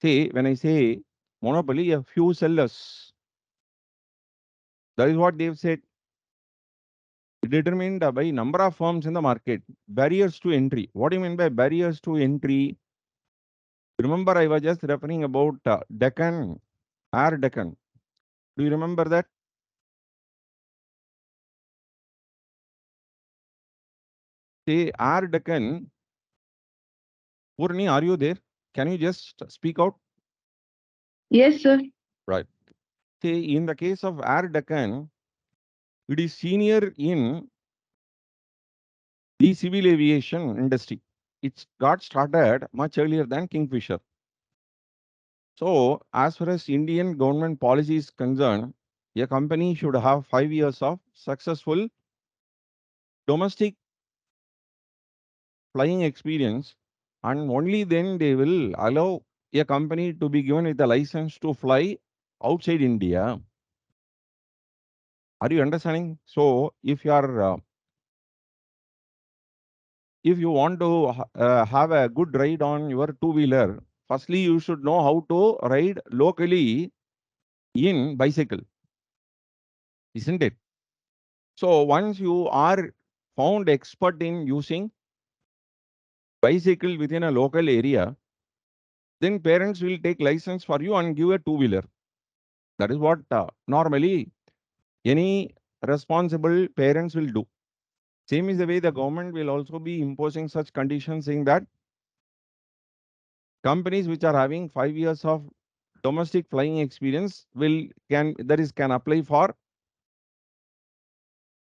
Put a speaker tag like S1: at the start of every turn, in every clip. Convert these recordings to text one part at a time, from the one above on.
S1: See, when I say monopoly, a few sellers. That is what they've said. Determined by number of firms in the market. Barriers to entry. What do you mean by barriers to entry? Remember, I was just referring about Deccan, Air Deccan. Do you remember that? Say, Air Deccan. Purni, are you there? Can you just speak out?
S2: Yes, sir.
S1: Right. Say, in the case of Air Deccan, it is senior in the civil aviation industry. It got started much earlier than Kingfisher. So, as far as Indian government policy is concerned, a company should have 5 years of successful domestic flying experience, and only then they will allow a company to be given with a license to fly outside India. Are you understanding? So, if you want to have a good ride on your two-wheeler, firstly you should know how to ride locally in bicycle, isn't it? So once you are found expert in using bicycle within a local area, then parents will take license for you and give a two-wheeler. That is what normally any responsible parents will do. Same is the way the government will also be imposing such conditions, saying that companies which are having 5 years of domestic flying experience can apply for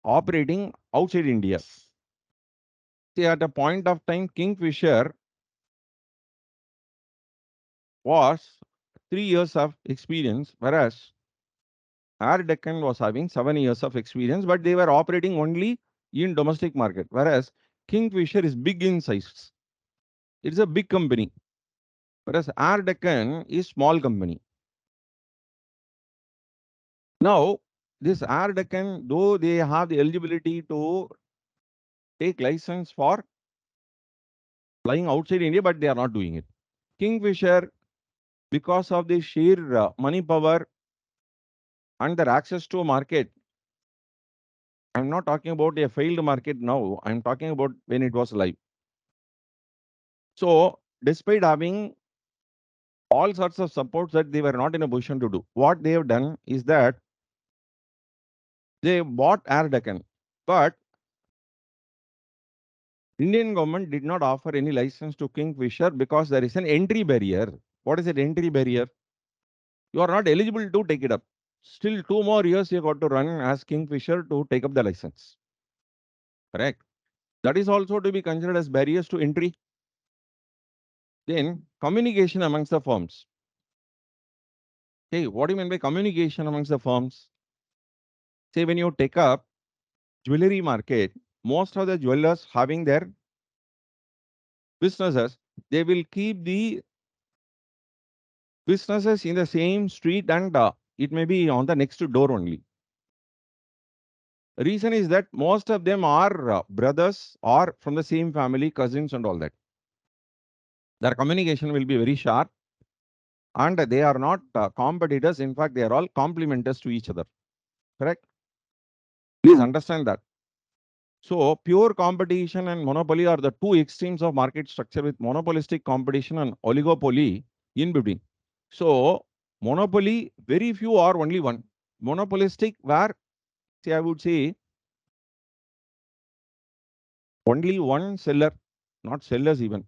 S1: operating outside India. See, at a point of time, Kingfisher was 3 years of experience, whereas Air Deccan was having 7 years of experience, but they were operating only in domestic market, whereas Kingfisher is big in size. It's a big company, whereas Air Deccan is small company. Now, this Air Deccan, though they have the eligibility to take license for flying outside India, but they are not doing it. Kingfisher, because of the sheer money power and their access to a market, I'm not talking about a failed market now, I'm talking about when it was live. So, despite having all sorts of supports that they were not in a position to do, what they have done is that they bought Air Deccan, but Indian government did not offer any license to Kingfisher because there is an entry barrier. What is that entry barrier? You are not eligible to take it up. Still 2 more years you got to run as Kingfisher to take up the license. Correct. That is also to be considered as barriers to entry. Then communication amongst the firms. Hey, what do you mean by communication amongst the firms? Say when you take up jewelry market, most of the jewelers having their businesses, they will keep the businesses in the same street and it may be on the next door only. Reason is that most of them are brothers or from the same family, cousins and all that. Their communication will be very sharp and they are not competitors. In fact, they are all complementers to each other. Correct? Please understand that. So, pure competition and monopoly are the two extremes of market structure with monopolistic competition and oligopoly in between. So, monopoly, very few or only one. Monopolistic, where, say, I would say, only one seller, not sellers even.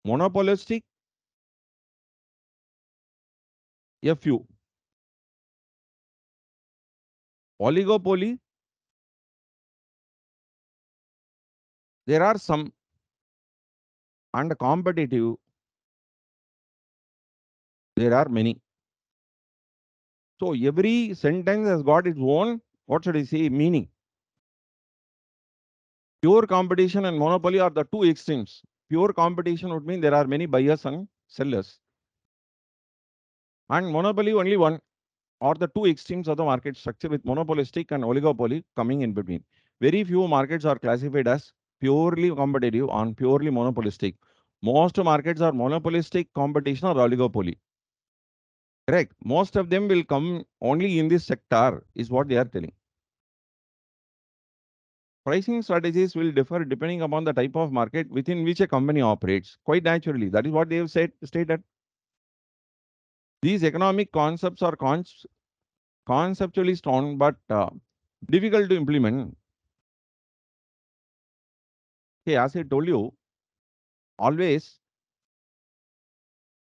S1: Monopolistic, a few. Oligopoly, there are some. And competitive, there are many. So, every sentence has got its own, what should I say, meaning. Pure competition and monopoly are the two extremes. Pure competition would mean there are many buyers and sellers. And monopoly only one or the two extremes of the market structure with monopolistic and oligopoly coming in between. Very few markets are classified as purely competitive and purely monopolistic. Most markets are monopolistic competition or oligopoly. Correct. Most of them will come only in this sector, is what they are telling. Pricing strategies will differ depending upon the type of market within which a company operates. Quite naturally, that is what they have stated. These economic concepts are conceptually strong but difficult to implement. Okay, as I told you, always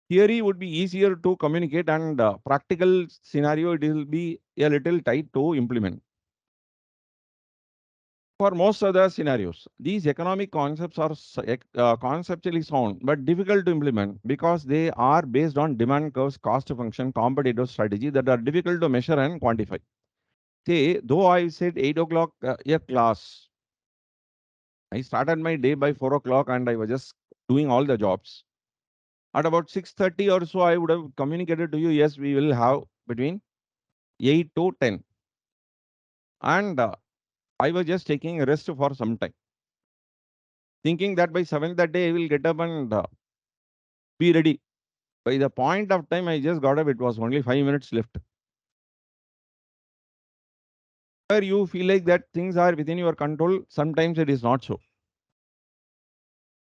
S1: theory would be easier to communicate and practical scenario it will be a little tight to implement. For most other scenarios, these economic concepts are conceptually sound but difficult to implement because they are based on demand curves, cost function, competitive strategy that are difficult to measure and quantify. Say, though I said 8 o'clock a class, I started my day by 4 o'clock and I was just doing all the jobs. At about 6:30 or so, I would have communicated to you, yes, we will have between 8 to 10. And I was just taking a rest for some time, thinking that by 7:30 I will get up and be ready. By the point of time I just got up, it was only 5 minutes left. Where you feel like that things are within your control, sometimes it is not so.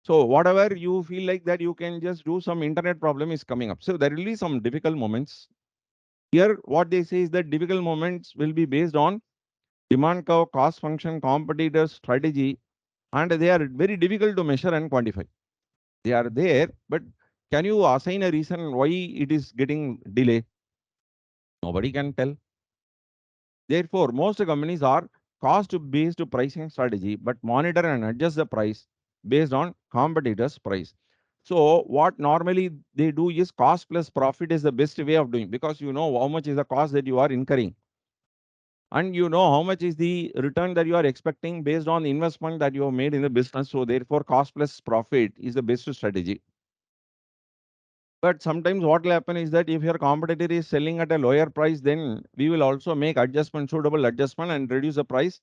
S1: So whatever you feel like that you can just do, some internet problem is coming up. So there will be some difficult moments. Here, what they say is that difficult moments will be based on demand curve, cost function, competitor strategy, and they are very difficult to measure and quantify. They are there, but can you assign a reason why it is getting delay? Nobody can tell. Therefore, most companies are cost-based pricing strategy, but monitor and adjust the price based on competitors' price. So what normally they do is cost plus profit is the best way of doing, because you know how much is the cost that you are incurring and you know how much is the return that you are expecting based on the investment that you have made in the business. So therefore, cost plus profit is the best strategy. But sometimes what will happen is that if your competitor is selling at a lower price, then we will also make adjustment, suitable adjustment, and reduce the price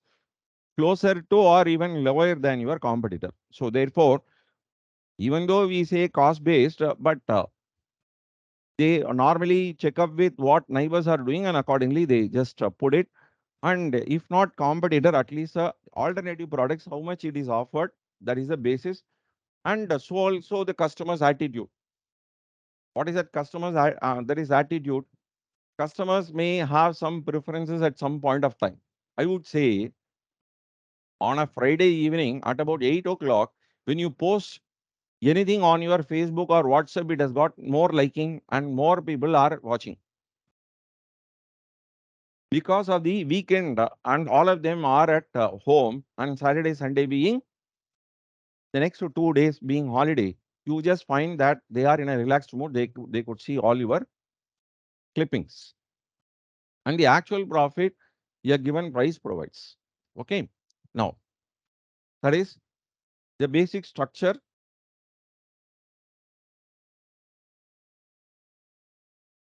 S1: closer to or even lower than your competitor. So therefore, even though we say cost based, but they normally check up with what neighbors are doing and accordingly they just put it. And if not competitor, at least alternative products, how much it is offered, that is the basis. And so also the customer's attitude. What is that customer's that is attitude? Customers may have some preferences at some point of time. I would say on a Friday evening at about 8 o'clock, when you post anything on your Facebook or WhatsApp, it has got more liking and more people are watching. Because of the weekend and all of them are at home and Saturday, Sunday being the next 2 days being holiday, you just find that they are in a relaxed mood. They could see all your clippings. And the actual profit your given price provides. Okay. Now, that is the basic structure